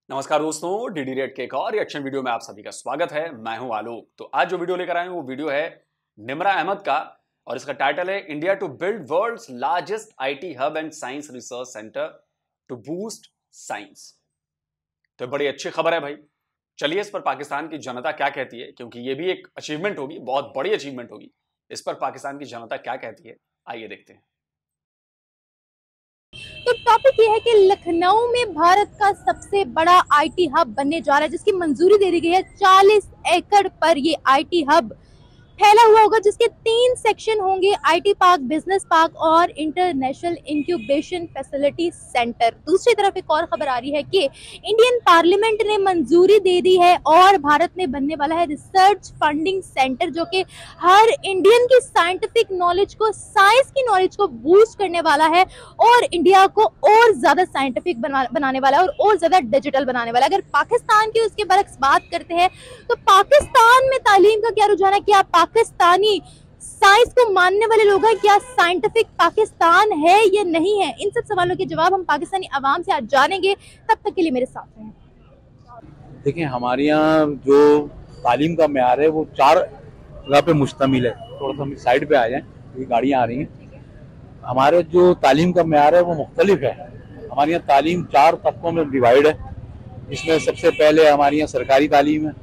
नमस्कार दोस्तों, DD red के एक और रिएक्शन वीडियो में आप सभी का स्वागत है। मैं हूं आलोक। तो आज जो वीडियो लेकर आए हैं वो वीडियो है निम्रा अहमद का और इसका टाइटल है India to build world's largest IT hub and science research centre to boost science. तो बड़ी अच्छी खबर है भाई। चलिए इस पर पाकिस्तान की जनता क्या कहती है, क्योंकि ये भी एक अचीवमेंट होगी, बहुत बड़ी अचीवमेंट होगी। इस पर पाकिस्तान की जनता क्या कहती है, आइए देखते हैं। तो टॉपिक ये है कि लखनऊ में भारत का सबसे बड़ा आईटी हब बनने जा रहा है, जिसकी मंजूरी दे दी गई है। 40 एकड़ पर ये आईटी हब फैला हुआ होगा, जिसके 3 सेक्शन होंगे: आईटी पार्क, बिजनेस पार्क और इंटरनेशनल इंक्यूबेशन फैसिलिटी सेंटर। दूसरी तरफ एक और खबर आ रही है कि इंडियन पार्लियामेंट ने मंजूरी दे दी है और भारत में बनने वाला है रिसर्च फंडिंग सेंटर, जो कि हर इंडियन की साइंटिफिक नॉलेज को, साइंस की नॉलेज को बूस्ट करने वाला है और इंडिया को और ज्यादा साइंटिफिक बनाने वाला है और ज्यादा डिजिटल बनाने वाला है। अगर पाकिस्तान की उसके बरक्स बात करते हैं तो पाकिस्तान में तालीम का क्या रुझान है? क्या पाकिस्तानी साइंस को मानने वाले लोग हैं? क्या साइंटिफिक पाकिस्तान है या नहीं है? इन सब सवालों के जवाब हम पाकिस्तानी आवाम से आज जानेंगे। तब तक के लिए मेरे साथ हैं। देखिए, हमारे यहाँ जो तालीम का मेयार है वो 4 जगह पे मुश्तमिल है। थोड़ा सा हम साइड पे आ जाएं क्योंकि गाड़ियाँ आ रही हैं। हमारे जो तालीम का मेयार है वो मुख्तलिफ है। हमारे यहाँ तालीम 4 तबकों में डिवाइड है। इसमें सबसे पहले हमारे यहाँ सरकारी तालीम है,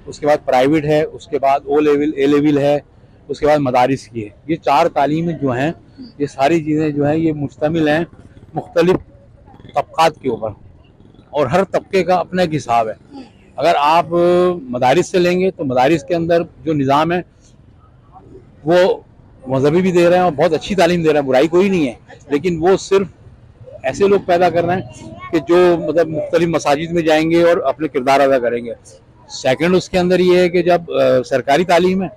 उसके बाद प्राइवेट है, उसके बाद ओ लेवल, ए लेवल है, उसके बाद मदारिस की है। ये 4 तालीमें जो हैं, ये सारी चीज़ें जो हैं ये मुश्तमिल हैं मुख्तलिफ तबक़ात के ऊपर, और हर तबके का अपना एक हिसाब है। अगर आप मदारिस से लेंगे तो मदारिस के अंदर जो निज़ाम है वो मजहबी भी दे रहे हैं और बहुत अच्छी तालीम दे रहे हैं, बुराई कोई नहीं है, लेकिन वो सिर्फ ऐसे लोग पैदा कर रहे हैं कि जो मतलब मुख्तलिफ मसाजिद में जाएंगे और अपने किरदार अदा करेंगे। सेकंड उसके अंदर ये है कि जब सरकारी तालीम है,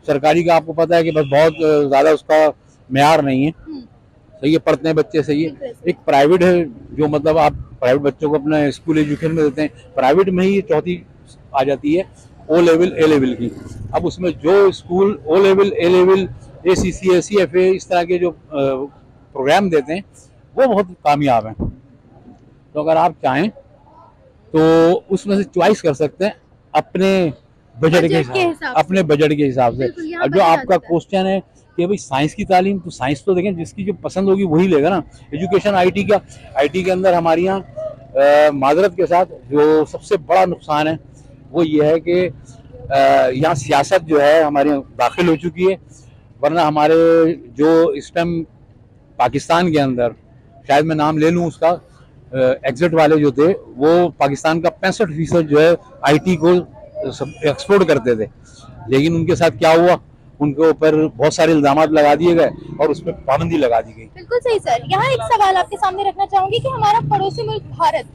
सरकारी का आपको पता है कि बस बहुत ज़्यादा उसका मेयार नहीं है, सही है, पढ़ते हैं बच्चे, सही है। एक प्राइवेट है जो मतलब आप प्राइवेट बच्चों को अपना स्कूल एजुकेशन में देते हैं, प्राइवेट में ही 4थी आ जाती है ओ लेवल, ए लेवल की। अब उसमें जो स्कूल ओ लेवल, ए लेवल, ACCA, CFA इस तरह के जो प्रोग्राम देते हैं वो बहुत कामयाब हैं। तो अगर आप चाहें तो उसमें से चॉइस कर सकते हैं अपने बजट के हिसाब, अपने बजट के हिसाब से। अब जो आपका क्वेश्चन है कि भाई साइंस की तालीम, तो साइंस तो देखें जिसकी जो पसंद होगी वही लेगा ना। एजुकेशन आईटी के अंदर हमारे यहाँ माजरत के साथ जो सबसे बड़ा नुकसान है वो ये है कि यहाँ सियासत जो है हमारे यहाँ दाखिल हो चुकी है। वरना हमारे जो इस टाइम पाकिस्तान के अंदर, शायद मैं नाम ले लूँ उसका, एग्जिट वाले जो थे वो पाकिस्तान का 65% जो है आईटी को एक्सपोर्ट करते थे, लेकिन उनके साथ क्या हुआ, उनके ऊपर बहुत सारे इल्जाम लगा दिए गए और उस पर पाबंदी लगा दी गई। बिल्कुल सही सर। यहाँ एक सवाल आपके सामने रखना चाहूंगी कि हमारा पड़ोसी मुल्क भारत,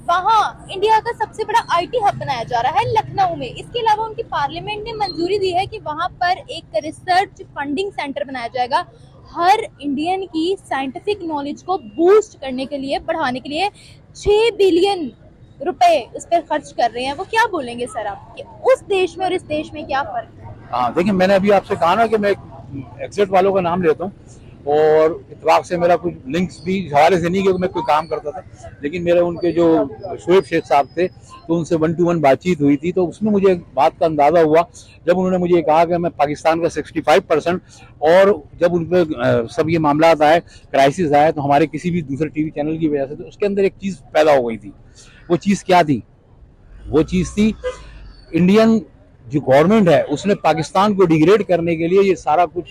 वहाँ इंडिया का सबसे बड़ा आईटी हब बनाया जा रहा है लखनऊ में। इसके अलावा उनकी पार्लियामेंट ने मंजूरी दी है कि वहाँ पर एक रिसर्च फंडिंग सेंटर बनाया जाएगा। हर इंडियन की साइंटिफिक नॉलेज को बूस्ट करने के लिए, बढ़ाने के लिए 6 बिलियन रुपए उस पर खर्च कर रहे हैं। वो क्या बोलेंगे सर आप कि उस देश में और इस देश में क्या फर्क है? हाँ, देखिए, मैंने अभी आपसे कहा ना कि मैं एग्जिट वालों का नाम लेता हूँ, और इतफाक से मेरा कुछ लिंक्स भी इस हवाले से नहीं क्योंकि मैं कोई काम करता था, लेकिन मेरे उनके जो शोएब शेख साहब थे तो उनसे 1 to 1 बातचीत हुई थी। तो उसमें मुझे एक बात का अंदाज़ा हुआ जब उन्होंने मुझे कहा कि मैं पाकिस्तान का 65%, और जब उन पर सब ये मामला आए, क्राइसिस आया, तो हमारे किसी भी दूसरे टीवी चैनल की वजह से, तो उसके अंदर एक चीज़ पैदा हो गई थी। वो चीज़ क्या थी? वो चीज़ थी इंडियन जो गवर्नमेंट है उसने पाकिस्तान को डिग्रेड करने के लिए ये सारा कुछ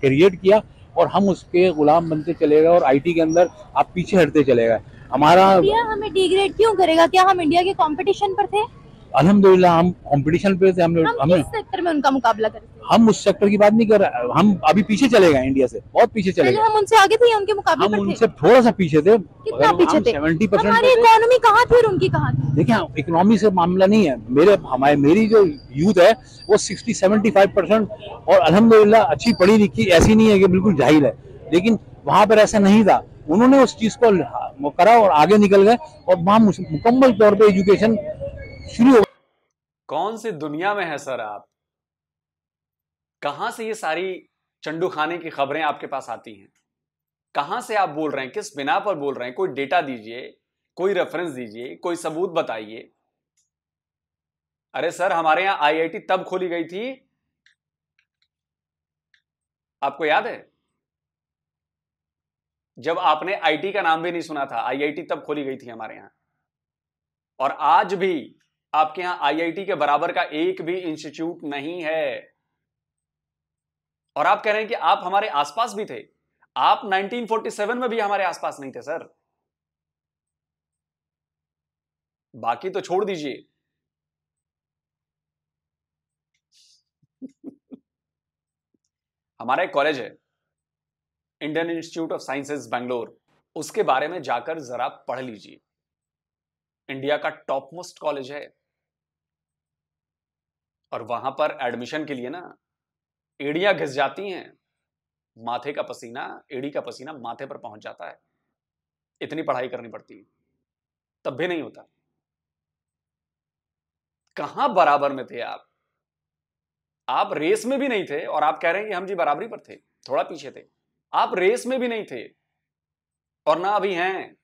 क्रिएट किया और हम उसके गुलाम बनते चले गए और आईटी के अंदर आप पीछे हटते चले गए। हमारा इंडिया हमें डिग्रेड क्यों करेगा? क्या हम इंडिया के कंपटीशन पर थे? अल्हम्दुलिल्लाह हम कंपटीशन पे थे। हम किस सेक्टर में उनका मुकाबला करते हैं? हम उस सेक्टर की बात नहीं कर रहे, हम अभी पीछे चले गए, इंडिया से बहुत पीछे चले गए। हम उनसे आगे थे या उनके मुकाबले हम पर थे? उनसे थोड़ा सा पीछे थे। कितना पीछे थे? 70% हमारी इकोनॉमी कहाँ थी और उनकी कहाँ थी? देखिए, इकोनॉमी से मामला नहीं है। मेरी जो यूथ है वो 60-75%, और अल्हम्दुलिल्लाह अच्छी पढ़ी लिखी, ऐसी नहीं है कि बिल्कुल जाहिल है, लेकिन वहां पर ऐसा नहीं था। उन्होंने उस चीज को करा और आगे निकल गए और वहां मुकम्मल तौर पे एजुकेशन शुरू हो। कौन सी दुनिया में है सर आप? कहां से ये सारी चंडू खाने की खबरें आपके पास आती हैं? कहां से आप बोल रहे हैं? किस बिना पर बोल रहे हैं? कोई डेटा दीजिए, कोई रेफरेंस दीजिए, कोई सबूत बताइए। अरे सर, हमारे यहां आईआईटी तब खोली गई थी, आपको याद है? जब आपने आईटी का नाम भी नहीं सुना था, आईआईटी तब खोली गई थी हमारे यहां। और आज भी आपके यहां आईआईटी के बराबर का एक भी इंस्टीट्यूट नहीं है। और आप कह रहे हैं कि आप हमारे आसपास भी थे। आप 1947 में भी हमारे आसपास नहीं थे सर। बाकी तो छोड़ दीजिए। हमारा एक कॉलेज है, Indian institute of sciences Bangalore, उसके बारे में जाकर जरा पढ़ लीजिए। इंडिया का टॉप मोस्ट कॉलेज है। और वहां पर एडमिशन के लिए ना एड़ियां घिस जाती हैं। माथे का पसीना, एड़ी का पसीना माथे पर पहुंच जाता है। इतनी पढ़ाई करनी पड़ती है, तब भी नहीं होता। कहां बराबर में थे आप? आप रेस में भी नहीं थे और आप कह रहे हैं कि हम जी बराबरी पर थे, थोड़ा पीछे थे। आप रेस में भी नहीं थे और ना अभी हैं।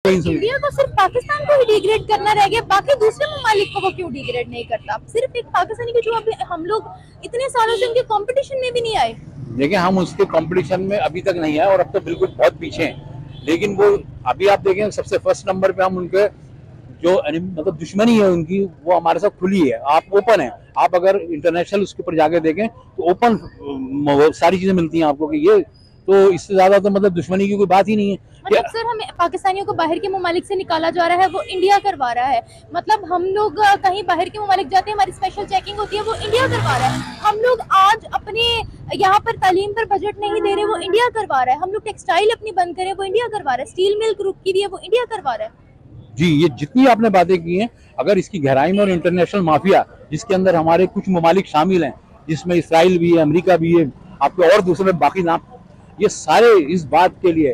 इंडिया को सिर्फ पाकिस्तान को ही डिग्रेड करना रह गया, बाकी दूसरे ममालिक को वो क्यों डिग्रेड नहीं करता? सिर्फ एक पाकिस्तानी की जो अभी हम लोग इतने सालों से उनके कंपटीशन में भी नहीं आए। देखिए, हम उसके कंपटीशन में अभी तक नहीं आए और अब तो बिल्कुल बहुत पीछे हैं। लेकिन वो अभी आप देखें, सबसे फर्स्ट नंबर पे हम उनके जो मतलब दुश्मनी है उनकी, वो हमारे साथ खुली है। आप ओपन है, आप अगर इंटरनेशनल उसके ऊपर जाके देखें तो ओपन सारी चीजें मिलती हैं आपको कि ये तो इससे ज्यादा तो मतलब दुश्मनी की कोई बात ही नहीं है। मतलब सर, हमें पाकिस्तानियों को बाहर के ममालिक से निकाला जा रहा है, वो इंडिया करवा रहा है। मतलब हम लोग कहीं बाहर के ममालिक जाते हैं, हमारी स्पेशल चेकिंग होती है, वो इंडिया करवा रहा है। हम लोग आज अपने यहाँ पर तालीम पर बजट नहीं दे रहे, वो इंडिया करवा रहा है। हम लोग टेक्सटाइल अपनी बंद करें, वो इंडिया करवा रहा है। स्टील मिल ग्रुप की भी है, वो इंडिया करवा रहा है। जी, ये जितनी आपने बातें की हैं, अगर इसकी गहराई में और इंटरनेशनल माफिया जिसके अंदर हमारे कुछ ममालिक शामिल हैं, जिसमें इसराइल भी है, अमेरिका भी है, आपके और दूसरे बाकी नाम, ये सारे इस बात के लिए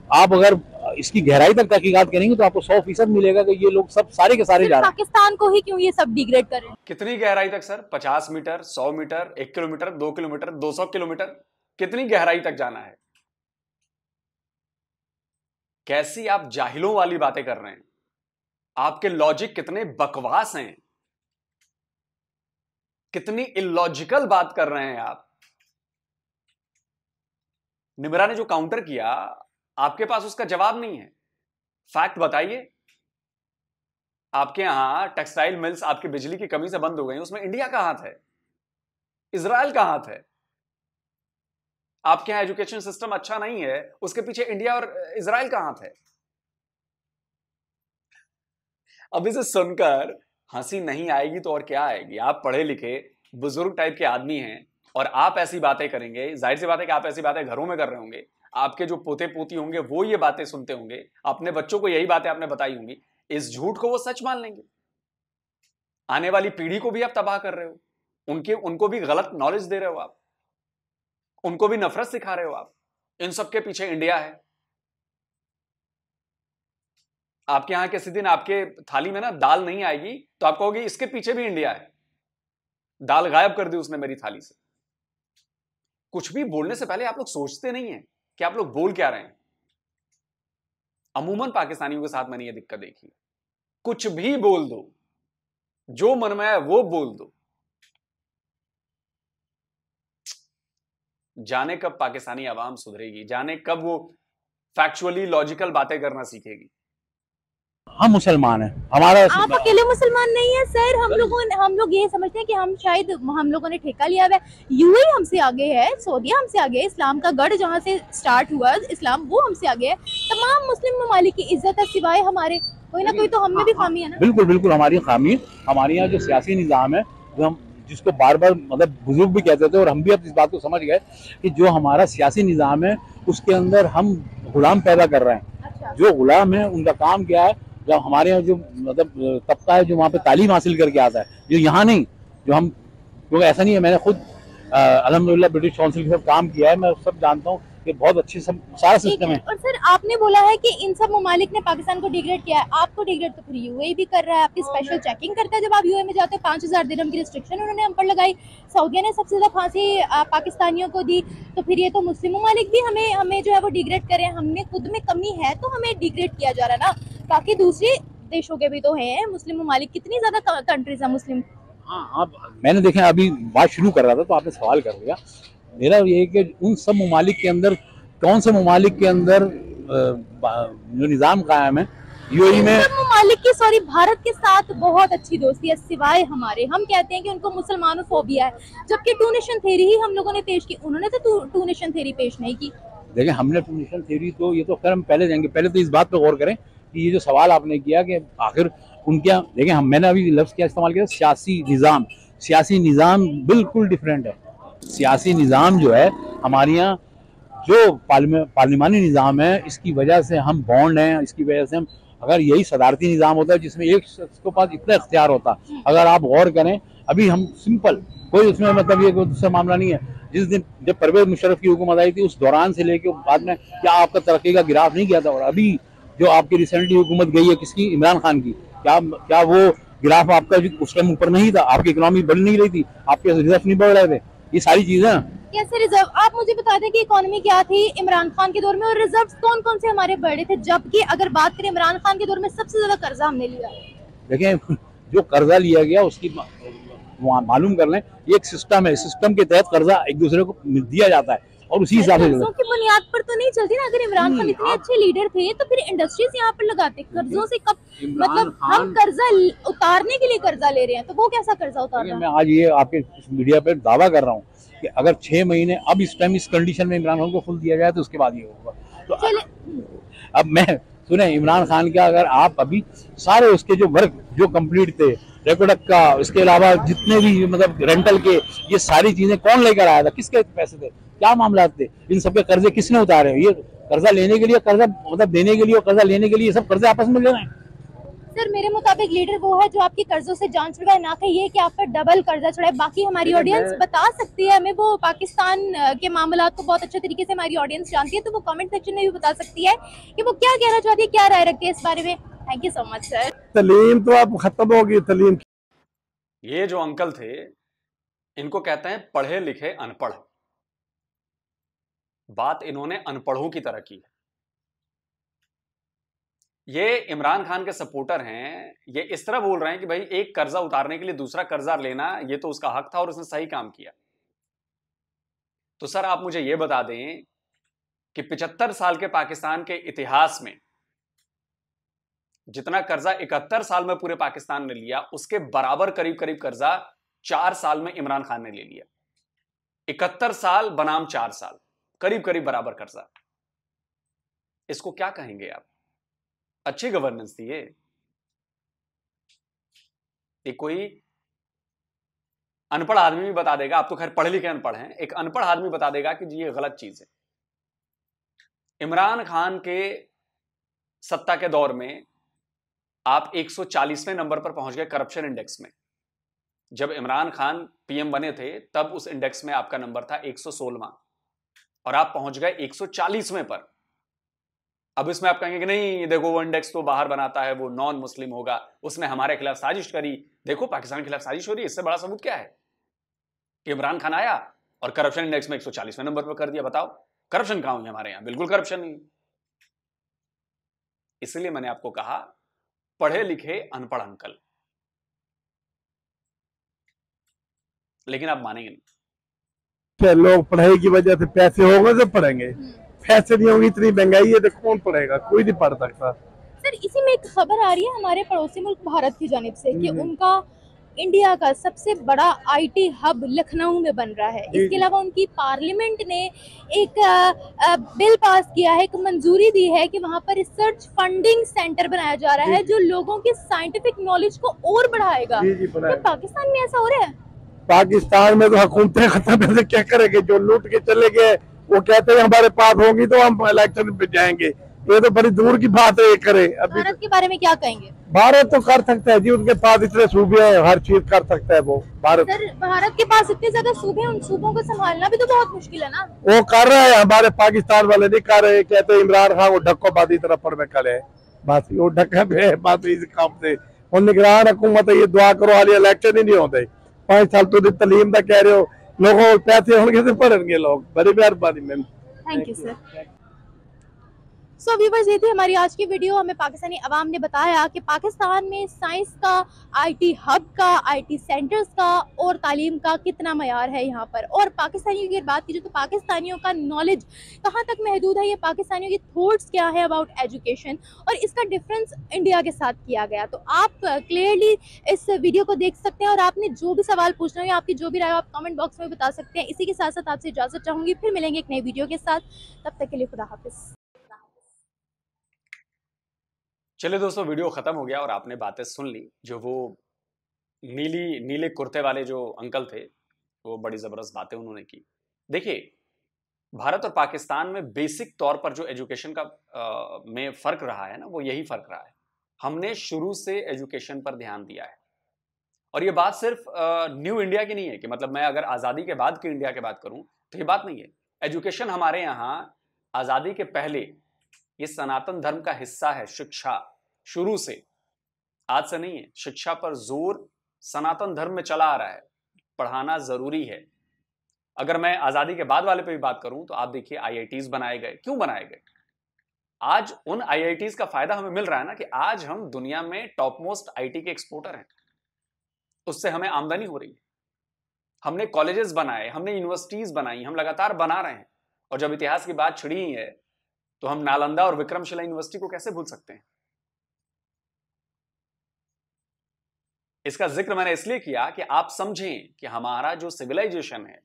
आप अगर इसकी गहराई तक तहकीकात करेंगे तो आपको 100% मिलेगा कि ये लोग सब सारे के सारे जा रहे हैं। पाकिस्तान को ही क्यों ये सब डिग्रेड कर रहे हैं? कितनी गहराई तक sir? 50 metre, 100 metre, 1 kilometre, 2 kilometre, 200 kilometre? कितनी गहराई तक जाना है? कैसी आप जाहिलों वाली बातें कर रहे हैं? आपके लॉजिक कितने बकवास हैं, कितनी इलॉजिकल बात कर रहे हैं आप। निम्रा ने जो काउंटर किया, आपके पास उसका जवाब नहीं है। फैक्ट बताइए। आपके यहां टेक्सटाइल मिल्स आपकी बिजली की कमी से बंद हो गई, उसमें इंडिया का हाथ है, इजराइल का हाथ है। आपके यहां एजुकेशन सिस्टम अच्छा नहीं है, उसके पीछे इंडिया और इजराइल का हाथ है। अब इसे सुनकर हंसी नहीं आएगी तो और क्या आएगी? आप पढ़े लिखे बुजुर्ग टाइप के आदमी हैं और आप ऐसी बातें करेंगे। जाहिर सी बात है कि आप ऐसी बातें घरों में कर रहे होंगे, आपके जो पोते पोती होंगे वो ये बातें सुनते होंगे, अपने बच्चों को यही बातें आपने बताई होंगी। इस झूठ को वो सच मान लेंगे। आने वाली पीढ़ी को भी आप तबाह कर रहे हो, उनको भी गलत नॉलेज दे रहे हो आप, उनको भी नफरत सिखा रहे हो आप। इन सबके पीछे इंडिया है। आपके यहां किसी दिन आपके थाली में ना दाल नहीं आएगी तो आप कहोगे इसके पीछे भी इंडिया है, दाल गायब कर दी उसने मेरी थाली से। कुछ भी बोलने से पहले आप लोग सोचते नहीं है कि आप लोग बोल क्या रहे हैं। अमूमन पाकिस्तानियों के साथ मैंने ये दिक्कत देखी, कुछ भी बोल दो, जो मन में है वो बोल दो। जाने कब पाकिस्तानी आवाम सुधरेगी, जाने कब वो फैक्चुअली लॉजिकल बातें करना सीखेगी। हम मुसलमान हैं, हमारा आप अकेले मुसलमान नहीं है सर। हम लोग ये समझते हैं कि हम लोगों ने ठेका लिया हुआ है। यूएई हमसे आगे है, सऊदीया हमसे आगे है, इस्लाम का गढ़ जहाँ से स्टार्ट हुआ इस्लाम, वो हमसे आगे है। तमाम मुस्लिम ममालिक की इज्जत है, सिवाय हमारे कोई ना कोई तो हम में भी खामी है ना। बिल्कुल बिल्कुल, हमारी खामी, हमारे यहाँ जो सियासी निज़ाम है, जो हम जिसको बार बार मतलब बुजुर्ग भी कहते थे और हम भी अब इस बात को समझ गए कि जो हमारा सियासी निज़ाम है उसके अंदर हम गुलाम पैदा कर रहे हैं। अच्छा। जो गुलाम है उनका काम क्या है? जब हमारे यहाँ जो मतलब तबका है जो वहाँ पे तालीम हासिल करके आता है, जो यहाँ नहीं, जो हम, क्योंकि ऐसा नहीं है, मैंने खुद अल्हम्दुलिल्लाह ब्रिटिश काउंसिल के साथ काम किया है, मैं सब जानता हूँ ये बहुत अच्छी सब सारा सिस्टम है। और सर आपने बोला है कि इन सब ममालिक ने पाकिस्तान को डिग्रेड किया है, आपको डिग्रेड तो फिर यूएई भी कर रहा है, आपकी स्पेशल चेकिंग करता है जब आप यूएई में जाते हो। 5000 दिरहम की रिस्ट्रिक्शन उन्होंने हम पर लगाई, सऊदीया ने सबसे ज्यादा फांसी पाकिस्तानियों को दी, तो फिर ये तो मुस्लिम ममालिक भी हमें जो है वो डिग्रेड करें, हमने खुद में कमी है तो हमें डिग्रेड किया जा रहा है ना। बाकी दूसरे देशों के भी तो हैं मुस्लिम ममालिक, कितनी ज्यादा कंट्रीज है मुस्लिम। हाँ आप मैंने देखा अभी बात शुरू कर रहा था तो आपने सवाल कर दिया। मेरा ये है कि उन सब ममालिक के अंदर कौन से ममालिक के अंदर जो निज़ाम कायम है यूएई में, सब ममालिक की सॉरी भारत के साथ बहुत अच्छी दोस्ती है सिवाय हमारे। हम कहते हैं कि उनको मुसलमानों फोबिया है, जबकि टू नेशन थ्योरी ही हम लोगों ने पेश की, उन्होंने तो टू नेशन थ्योरी पेश नहीं की। देखिए हमने टू नेशन थ्योरी तो ये तो खैर हम पहले जाएंगे, पहले तो इस बात पर गौर करें कि ये जो सवाल आपने किया कि आखिर उनके, देखिए मैंने अभी लफ्ज़ क्या इस्तेमाल किया, सियासी निज़ाम। सियासी निज़ाम बिल्कुल डिफरेंट है। सियासी निज़ाम जो है हमारे यहाँ जो पार्लिमानी निज़ाम है, इसकी वजह से हम बॉन्ड हैं, इसकी वजह से हम, अगर यही सदारती निज़ाम होता है जिसमें एक शख्स के पास इतना इख्तियार होता, अगर आप गौर करें अभी हम सिंपल कोई उसमें मतलब ये कोई दूसरा मामला नहीं है। जिस दिन जब परवेज मुशर्रफ की हुकूमत आई थी उस दौरान से लेके बाद में क्या आपका तरक्की का गिराफ नहीं किया था, और अभी जो आपकी रिसेंटली हुकूमत गई है किसकी, इमरान खान की, क्या वो गिराफ आपका उस टाइम ऊपर नहीं था, आपकी इकोनॉमी बढ़ नहीं रही थी, आपके रिजर्व नहीं बढ़ रहे थे, ये सारी चीजें। कैसे रिजर्व, आप मुझे बता दें कि इकोनॉमी क्या थी इमरान खान के दौर में और रिजर्व्स कौन कौन से हमारे बढ़े थे, जबकि अगर बात करें इमरान खान के दौर में सबसे ज्यादा कर्जा हमने लिया। देखें जो कर्जा लिया गया उसकी मालूम कर लें, ये एक सिस्टम है, सिस्टम के तहत कर्जा एक दूसरे को दिया जाता है और उसी हिसाब से कर्जों की बुनियाद पर तो नहीं चलती ना। अगर इमरान खान इतने अच्छे लीडर थे तो फिर इंडस्ट्रीज यहाँ पर लगाते, कर्जों से कब, मतलब हम कर्जा उतारने के लिए कर्जा ले रहे हैं तो वो कैसा कर्जा उतार रहे हैं। मैं आज ये आपके मीडिया पे दावा कर रहा हूँ कि अगर 6 महीने अब इस टाइम इस कंडीशन में इमरान खान को फुल दिया जाए तो उसके बाद ये होगा। तो अब मैं सुने इमरान खान का, अगर आप अभी सारे उसके जो वर्क जो कंप्लीट थे, रेकोडक का, इसके अलावा जितने भी मतलब रेंटल के, ये सारी चीजें कौन लेकर आया था, किसके पैसे थे, क्या मामला थे, इन सबके कर्जे किसने उतारे, ये कर्जा लेने के लिए, कर्जा मतलब देने के लिए और कर्जा लेने के लिए, सब कर्जे आपस में ले रहे हैं। सर मेरे मुताबिक लीडर वो है जो आपकी कर्जों से जान छुड़ाए, ना कि ये कि आप पर डबल कर्जा चढ़ाए। बाकी हमारी ऑडियंस बता सकती है हमें, वो पाकिस्तान के मामलात को बहुत अच्छे तरीके से हमारी ऑडियंस जानती है, तो वो कमेंट सेक्शन में भी बता सकती है कि वो क्या कहना चाहती है, क्या राय रखती है इस बारे में। Thank you so much sir. तलीम तो अब खत्म होगी, तलीम। ये जो अंकल थे इनको कहते हैं पढ़े लिखे अनपढ़। बात इन्होंने अनपढ़ों की तरह की है। ये इमरान खान के सपोर्टर हैं, ये इस तरह बोल रहे हैं कि भाई एक कर्जा उतारने के लिए दूसरा कर्जा लेना ये तो उसका हक था और उसने सही काम किया। तो सर आप मुझे ये बता दें कि 75 साल के पाकिस्तान के इतिहास में जितना कर्जा 71 साल में पूरे पाकिस्तान ने लिया, उसके बराबर करीब करीब कर्जा 4 साल में इमरान खान ने ले लिया। 71 साल बनाम 4 साल, करीब करीब बराबर कर्जा। इसको क्या कहेंगे आप? अच्छी गवर्नेंस थी ये? कोई अनपढ़ आदमी भी बता देगा, आप तो खैर पढ़े लिखे अनपढ़ हैं, एक अनपढ़ आदमी बता देगा कि ये गलत चीज है। इमरान खान के सत्ता के दौर में आप 140वें नंबर पर पहुंच गए करप्शन इंडेक्स में। जब इमरान खान पीएम बने थे तब उस इंडेक्स में आपका नंबर था 116वां और आप पहुंच गए 140वें पर। अब इसमें आप कहेंगे कि नहीं देखो वो इंडेक्स तो बाहर बनाता है, वो नॉन मुस्लिम होगा, उसने हमारे खिलाफ साजिश करी। देखो पाकिस्तान के खिलाफ साजिश हो रही है, इससे बड़ा सबूत क्या है कि इमरान खान आया और करप्शन इंडेक्स में 140वें नंबर पर कर दिया। बताओ करप्शन कहां हुई हमारे यहां? बिल्कुल करप्शन नहीं। इसलिए मैंने आपको कहा पढ़े लिखे अनपढ़ अंकल, लेकिन आप मानेंगे नहीं। लोग पढ़ाई की वजह से पैसे होंगे तो पढ़ेंगे, पैसे नहीं होंगे, इतनी महंगाई है तो कौन पढ़ेगा, कोई नहीं पढ़ सकता। सर इसी में एक खबर आ रही है हमारे पड़ोसी मुल्क भारत की जानिब से कि उनका इंडिया का सबसे बड़ा आईटी हब लखनऊ में बन रहा है। इसके अलावा उनकी पार्लियामेंट ने एक बिल पास किया है, एक मंजूरी दी है कि वहाँ पर रिसर्च फंडिंग सेंटर बनाया जा रहा है जो लोगों की साइंटिफिक नॉलेज को और बढ़ाएगा। तो पाकिस्तान में ऐसा हो रहा है? पाकिस्तान में तो हुकूमतें खत्म है, क्या करेंगे? जो लूट के चले गए वो कहते हैं हमारे पास होंगी तो हम इलेक्शन पे जाएंगे, ये तो बड़ी दूर की बात है, ये करे अभी। भारत के बारे में क्या कहेंगे? भारत तो कर सकता है जी, उनके पास इतने सूबे हैं, हर चीज कर सकता है वो भारत। सर भारत के पास इतने ज्यादा सूबे हैं, उन सूबों को संभालना भी तो बहुत मुश्किल है ना। वो कर रहे हैं, हमारे पाकिस्तान वाले नहीं कर रहे, कहते इमरान खान को ढक्कोबाजी तरफ पर में करे, बस वो ढक्का पे बात इस काम से। और निगरान हुकूमत है, ये दुआ करो हाली इलेक्शन ही नहीं होते 5 साल तो तलीम का कह रहे हो, लोगों को पैसे होंगे तो पढ़ेंगे लोग। बड़ी मेहरबानी ma'am, thank you sir. So viewers, ये थी हमारी आज की वीडियो। हमें पाकिस्तानी अवाम ने बताया कि पाकिस्तान में साइंस का, आईटी हब का, आईटी सेंटर्स का और तालीम का कितना मयार है यहाँ पर। और पाकिस्तानियों की बात कीजिए तो पाकिस्तानियों का नॉलेज कहाँ तक महदूद है, ये पाकिस्तानियों की थॉट्स क्या है अबाउट एजुकेशन, और इसका डिफरेंस इंडिया के साथ किया गया। तो आप क्लियरली इस वीडियो को देख सकते हैं, और आपने जो भी सवाल पूछना हो या आपकी जो भी राय हो आप कमेंट बॉक्स में बता सकते हैं। इसी के साथ साथ आपसे इजाज़त चाहूँगी, फिर मिलेंगे एक नई वीडियो के साथ। तब तक के लिए खुदा हाफिज़। चलिए दोस्तों, वीडियो खत्म हो गया और आपने बातें सुन ली। जो वो नीले कुर्ते वाले जो अंकल थे, वो बड़ी जबरदस्त बातें उन्होंने की। देखिए, भारत और पाकिस्तान में बेसिक तौर पर जो एजुकेशन का में फर्क रहा है ना, वो यही फर्क रहा है। हमने शुरू से एजुकेशन पर ध्यान दिया है। और ये बात सिर्फ न्यू इंडिया की नहीं है कि मतलब मैं अगर आजादी के बाद की इंडिया की बात करूं तो ये बात नहीं है। एजुकेशन हमारे यहाँ आजादी के पहले ये सनातन धर्म का हिस्सा है। शिक्षा शुरू से, आज से नहीं है, शिक्षा पर जोर सनातन धर्म में चला आ रहा है। पढ़ाना जरूरी है। अगर मैं आजादी के बाद वाले पे भी बात करूं तो आप देखिए आईआईटीज बनाए गए। क्यों बनाए गए? आज उन आईआईटीज का फायदा हमें मिल रहा है ना, कि आज हम दुनिया में टॉप मोस्ट आईटी के एक्सपोर्टर हैं। उससे हमें आमदनी हो रही है। हमने कॉलेजेस बनाए, हमने यूनिवर्सिटीज बनाई, हम लगातार बना रहे हैं। और जब इतिहास की बात छिड़ी ही है तो हम नालंदा और विक्रमशिला यूनिवर्सिटी को कैसे भूल सकते हैं? इसका जिक्र मैंने इसलिए किया कि आप समझें कि हमारा जो सिविलाइजेशन है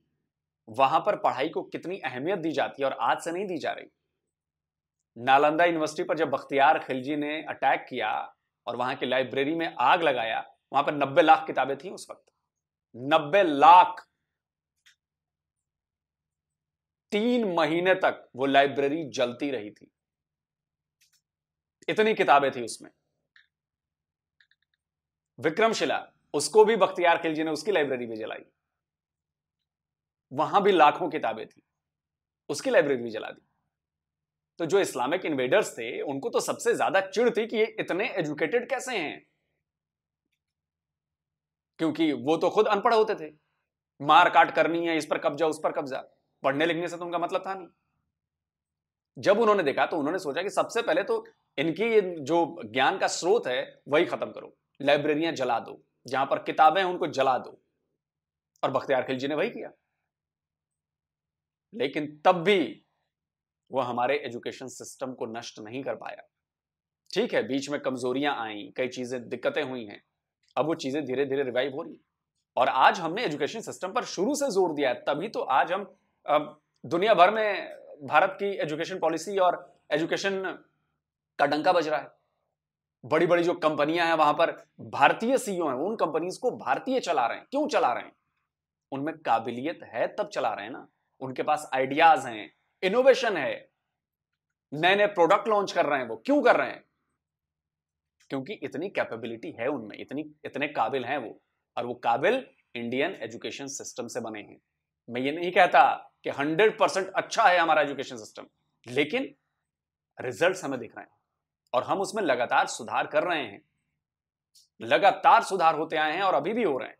वहां पर पढ़ाई को कितनी अहमियत दी जाती है और आज से नहीं दी जा रही। नालंदा यूनिवर्सिटी पर जब बख्तियार खिलजी ने अटैक किया और वहां की लाइब्रेरी में आग लगाया, वहां पर 90 लाख किताबें थी उस वक्त। 90 लाख। 3 महीने तक वो लाइब्रेरी जलती रही थी, इतनी किताबें थी उसमें। विक्रमशिला, उसको भी बख्तियार खिलजी ने उसकी लाइब्रेरी भी जलाई। वहां भी लाखों किताबें थी, उसकी लाइब्रेरी भी जला दी। तो जो इस्लामिक इन्वेडर्स थे उनको तो सबसे ज्यादा चिढ़ थी कि ये इतने एजुकेटेड कैसे हैं, क्योंकि वो तो खुद अनपढ़ होते थे। मार काट करनी है, इस पर कब्जा उस पर कब्जा, पढ़ने लिखने से तो उनका मतलब था नहीं। जब उन्होंने देखा तो उन्होंने सोचा कि सबसे पहले तो इनकी जो ज्ञान का स्रोत है वही खत्म करो, लाइब्रेरियां जला दो, जहां पर किताबें हैं उनको जला दो। और बख्तियार खिलजी ने वही किया। लेकिन तब भी वह हमारे एजुकेशन सिस्टम को नष्ट नहीं कर पाया। ठीक है, बीच में कमजोरियां आई, कई चीजें दिक्कतें हुई हैं, अब वो चीजें धीरे धीरे रिवाइव हो रही है। और आज हमने एजुकेशन सिस्टम पर शुरू से जोर दिया है, तभी तो आज हम दुनिया भर में भारत की एजुकेशन पॉलिसी और एजुकेशन का डंका बज रहा है। बड़ी बड़ी जो कंपनियां हैं वहां पर भारतीय सीईओ हैं, उन कंपनीज को भारतीय चला रहे हैं। क्यों चला रहे हैं? उनमें काबिलियत है तब चला रहे हैं ना। उनके पास आइडियाज हैं, इनोवेशन है, नए नए प्रोडक्ट लॉन्च कर रहे हैं। वो क्यों कर रहे हैं? क्योंकि इतनी कैपेबिलिटी है उनमें, इतने काबिल हैं वो। और वो काबिल इंडियन एजुकेशन सिस्टम से बने हैं। मैं ये नहीं कहता कि 100% अच्छा है हमारा एजुकेशन सिस्टम, लेकिन रिजल्ट्स हमें दिख रहे हैं और हम उसमें लगातार सुधार कर रहे हैं। लगातार सुधार होते आए हैं और अभी भी हो रहे हैं,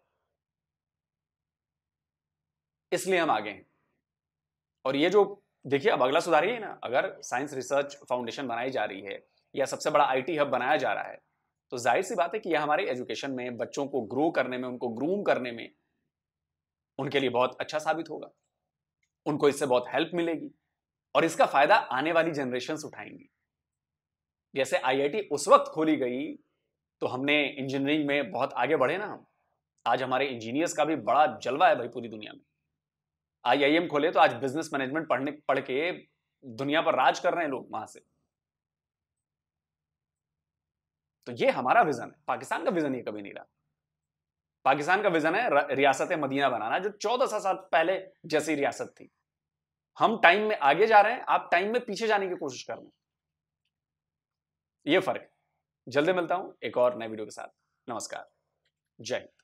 इसलिए हम आगे हैं। और ये जो देखिए, अब अगला सुधार ये है ना, अगर साइंस रिसर्च फाउंडेशन बनाई जा रही है या सबसे बड़ा आईटी हब बनाया जा रहा है, तो जाहिर सी बात है कि यह हमारे एजुकेशन में, बच्चों को ग्रो करने में, उनको ग्रूम करने में उनके लिए बहुत अच्छा साबित होगा। उनको इससे बहुत हेल्प मिलेगी और इसका फायदा आने वाली जनरेशंस उठाएंगी। जैसे आईआईटी उस वक्त खोली गई तो हमने इंजीनियरिंग में बहुत आगे बढ़े ना हम। आज हमारे इंजीनियर्स का भी बड़ा जलवा है भाई पूरी दुनिया में। आईआईएम खोले तो आज बिजनेस मैनेजमेंट पढ़ के दुनिया पर राज कर रहे हैं लोग वहां से। तो ये हमारा विजन है। पाकिस्तान का विजन ये कभी नहीं रहा। पाकिस्तान का विजन है रियासत मदीना बनाना, जो 1400 साल पहले जैसी रियासत थी। हम टाइम में आगे जा रहे हैं, आप टाइम में पीछे जाने की कोशिश कर रहे हैं। ये फर्क है। जल्दी मिलता हूं एक और नए वीडियो के साथ। नमस्कार, जय हिंद।